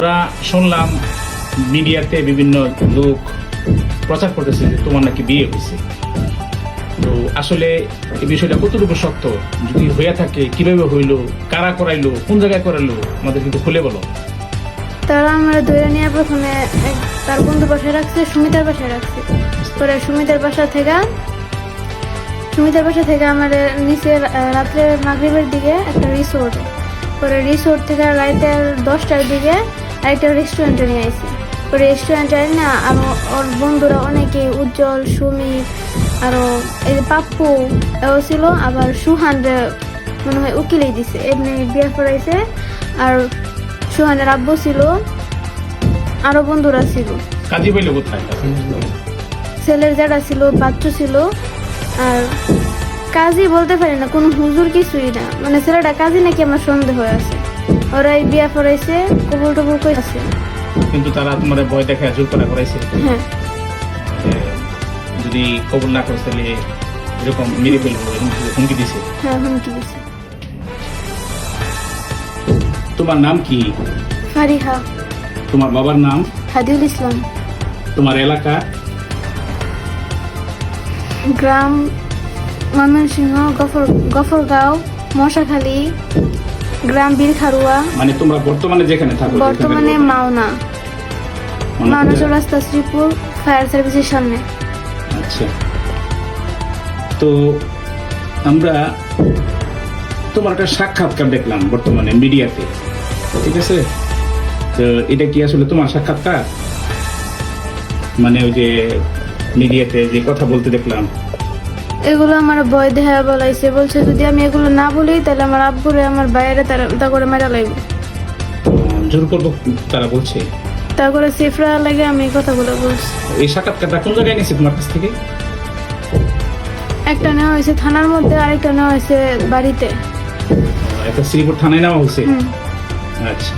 আমরা শুনলাম মিডিয়াতে বিভিন্ন লোক প্রচার করতেছে যে তোমার নাকি বিয়ে হয়েছে। তো আসলে এই বিষয়টা কতটুকু সত্য, যদি হয়ে থাকে কিভাবে হইলো, কারা করাইলো, কোন জায়গায় করাইলো, আমাদের কিন্তু খুলে বলো। তারা আমার ধরে নিয়ে প্রথমে তার বন্ধুর বাসায় রাখছে, সুমিতার বাসায় রাখছে। পরে সুমিতার বাসা থেকে আমার নিচে রাত্রে মাগরিবের দিকে একটা রিসোর্টে, পরে রিসোর্ট থেকে রাতের 10টার দিকে আরেকটা রেস্টুরেন্টে নিয়ে আসি। পরে রেস্টুরেন্টে না আরো ওর বন্ধুরা অনেকে, উজ্জ্বল, সুমিত, আরো এই যে পাপ্পু এও ছিল, আবার সুহানরে মনে হয় উকিলেই দিছে, এমনি বিয়ে করাইছে। আর সুহানের আব্বু ছিল, আরো বন্ধুরা ছিল। কাজী পাইলো কোথায়? ছেলের যারা ছিল, বাচ্চা ছিল। আর কাজী বলতে পারি না, কোনো হুজুর কিছুই না, মানে ছেলেটা কাজী নাকি আমার সন্দেহ আছে। ওরাই বিয়া করাইছে, কবুল টবুল করেছে। কিন্তু তারা তোমার ভয় দেখে জোর করে করাইছে। হ্যাঁ, যদি কবুল না করে তাহলে এরকম মেরে ফেলবো, হুমকি দিছে। হ্যাঁ, হুমকি দিছে। তোমার নাম কি? ফারিহা। তোমার বাবার নাম? হাদিউল ইসলাম। তোমার এলাকা? গ্রাম ময়মনসিংহ, গফরগাঁও, মশাখালী, গ্রাম বীরখারুয়া। মানে তোমরা বর্তমানে যেখানে থাকো? বর্তমানে মাওনা চৌরাস্তা, শ্রীপুর ফায়ার সার্ভিসের সামনে। আচ্ছা, তো আমরা তোমার একটা সাক্ষাৎকার দেখলাম বর্তমানে মিডিয়াতে, ঠিক আছে? তো এটা কি আসলে তোমার সাক্ষাৎকার? মানে ওই যে মিডিয়াতে যে কথা বলতে দেখলাম, এগুলো আমার ভয় দেখা বলাইছে, বলছে যদি আমি এগুলো না বলি তাহলে আমার আব্বুরে, আমার বাইরে তা করে মেরা লাগবে, জোর করবো তারা বলছে। তা করে সেফরা লাগে আমি এই কথাগুলো বলছি। এই সাক্ষাৎকারটা কোন জায়গায় নিয়েছে তোমার কাছ থেকে? একটা নেওয়া হয়েছে থানার মধ্যে, আরেকটা নেওয়া হয়েছে বাড়িতে। একটা শ্রীপুর থানায় নেওয়া হয়েছে। হুম। আচ্ছা,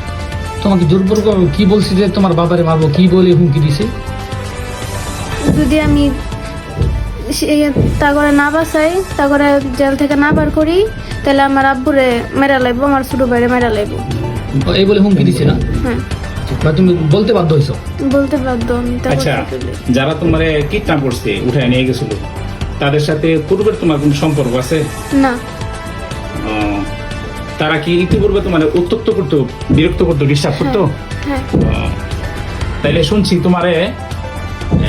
তোমাকে জোরপূর্বক কি বলছি যে তোমার বাবারে মারবো, কি বলে হুমকি দিছে? যদি আমি তা করে না বাঁচাই, তা করে জেল থেকে না বার করি, তাহলে আমার আব্বুরে মেরা লাগবো, আমার ছোট ভাইরে মেরা লাগবো। এই বলে হুমকি দিছে না? হ্যাঁ, বা তুমি বলতে বাধ্য হইছো? বলতে বাধ্য আমি। তা আচ্ছা, করতে গেলে। যারা তোমার কিডন্যাপ করছে, উঠায় নিয়ে গেছিল, তাদের সাথে পূর্বের তোমার কোনো সম্পর্ক আছে? না। তারা কি ইতিপূর্বে তোমার উত্তক্ত করতো, বিরক্ত করতো, ডিস্টার্ব করতো? হ্যাঁ। তাইলে শুনছি তোমারে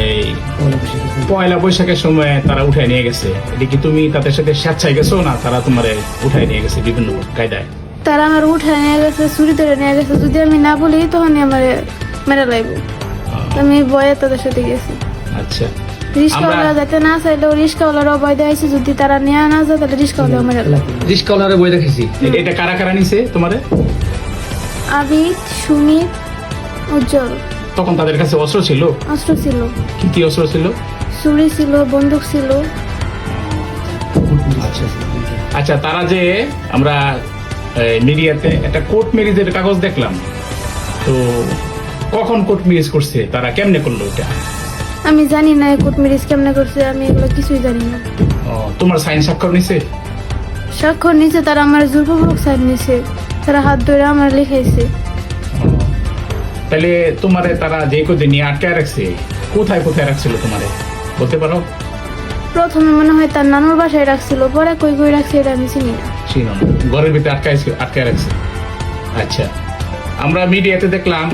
এই পয়লা বৈশাখের সময় তারা উঠায় নিয়ে গেছে, এটা কি তুমি তাদের সাথে স্বেচ্ছায় গেছো, না তারা তোমারে উঠায় নিয়ে গেছে বিভিন্ন কায়দায়? তারা আমার উঠায় নিয়ে গেছে, চুরি ধরে নিয়ে গেছে। যদি আমি না বলি তখনই আমার মেরা লাগবো। আমি ভয়ে তাদের সাথে গেছি। আচ্ছা, রিস্কাওয়ালা যাতে না চাইলেও রিস্কাওয়ালারও ভয় দেখাইছে, যদি তারা নিয়ে না যায় তাহলে রিস্কাওয়ালাও মেরা লাগবে। রিস্কাওয়ালারে বই দেখেছি। এটা কারা কারা নিছে তোমারে? আবিদ, সুমিত, উজ্জ্বল। তখন তাদের কাছে অস্ত্র ছিল? অস্ত্র ছিল, কি কি অস্ত্র ছিল? ছুরি ছিল, বন্দুক ছিল। আচ্ছা, তারা যে আমরা মিডিয়াতে একটা কোর্ট ম্যারেজের কাগজ দেখলাম, তো কখন কোর্ট ম্যারেজ করছে, তারা কেমনে করলো এটা? আমি জানি না কোর্ট ম্যারেজ কেমনে করছে, আমি এগুলো কিছুই জানি না। তোমার সাইন স্বাক্ষর নিছে? স্বাক্ষর নিচে তারা আমার জোরপূর্বক সাইন নিছে, তারা হাত ধরে আমার লিখাইছে। তাহলে তোমারে তারা যে কদিন নিয়ে আটকায় রাখছে, কোথায় কোথায় রাখছিল তোমারে বলতে পারো? প্রথমে মনে হয় তার নানুর বাসায় রাখছিল, পরে কই কই রাখছে এটা আমি চিনি না। ছিল না, ঘরের ভিতরে আটকায় রাখছে। আচ্ছা, আমরা মিডিয়াতে দেখলাম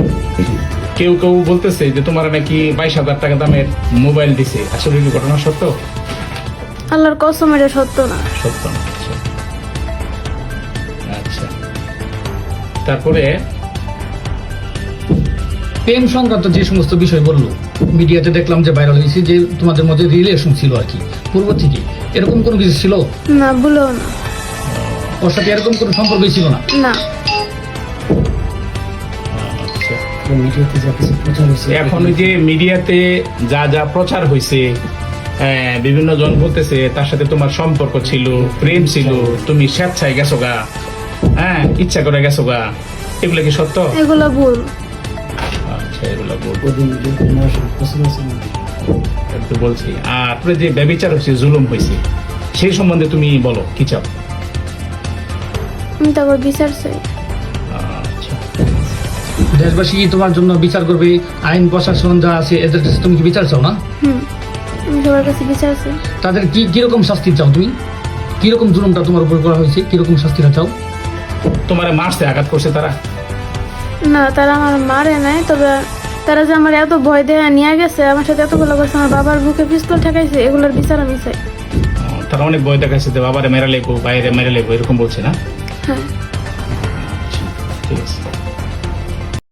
কেউ কেউ বলতেছে যে তোমার নাকি 22,000 টাকা দামের মোবাইল দিছে, আসলে কি ঘটনা সত্য? আল্লাহর কসম এটা সত্য না। সত্য না? আচ্ছা, তারপরে প্রেম সংক্রান্ত যে সমস্ত বিষয় বললো মিডিয়াতে দেখলাম যে ভাইরাল হয়েছে, যে তোমাদের মধ্যে রিলেশন ছিল আর কি পূর্ব থেকে, এরকম কোনো কিছু ছিল না, ভুলেও না। ওর সাথে এরকম কোনো সম্পর্কই ছিল না? না। এখন ওই যে মিডিয়াতে যা যা প্রচার হয়েছে, বিভিন্ন জন বলতেছে তার সাথে তোমার সম্পর্ক ছিল, প্রেম ছিল, তুমি স্বেচ্ছায় গেছো গা, হ্যাঁ ইচ্ছা করে গেছো গা, এগুলো কি সত্য? এগুলো ভুল। আচ্ছা, এগুলো একটু বলছি। আর যে ব্যভিচার হয়েছে, জুলুম হয়েছে, সেই সম্বন্ধে তুমি বলো, কি চাও? আমি তারপর বিচার চাই। আচ্ছা, দেশবাসী কি তোমার জন্য বিচার করবে? আইন প্রশাসন যা আছে এদের কাছে তুমি কি বিচার চাও না? আমি সবার কাছে বিচার চাই। তাদের কি কিরকম শাস্তি চাও তুমি? কিরকম জুলুমটা তোমার উপর করা হয়েছে, কিরকম শাস্তিটা চাও? তোমার মারছে, আঘাত করছে তারা? না, তারা আমার মারে নাই, তবে তারা যে আমার এত ভয় দেয়া নিয়ে গেছে, আমার সাথে এতগুলো করছে, আমার বাবার বুকে পিস্তল ঠেকাইছে, এগুলোর বিচার আমি চাই। তারা অনেক ভয় দেখাচ্ছে যে বাবারে মেরা লেগো, বাইরে মেরা লেগো, এরকম বলছে না? হ্যাঁ। ঠিক আছে।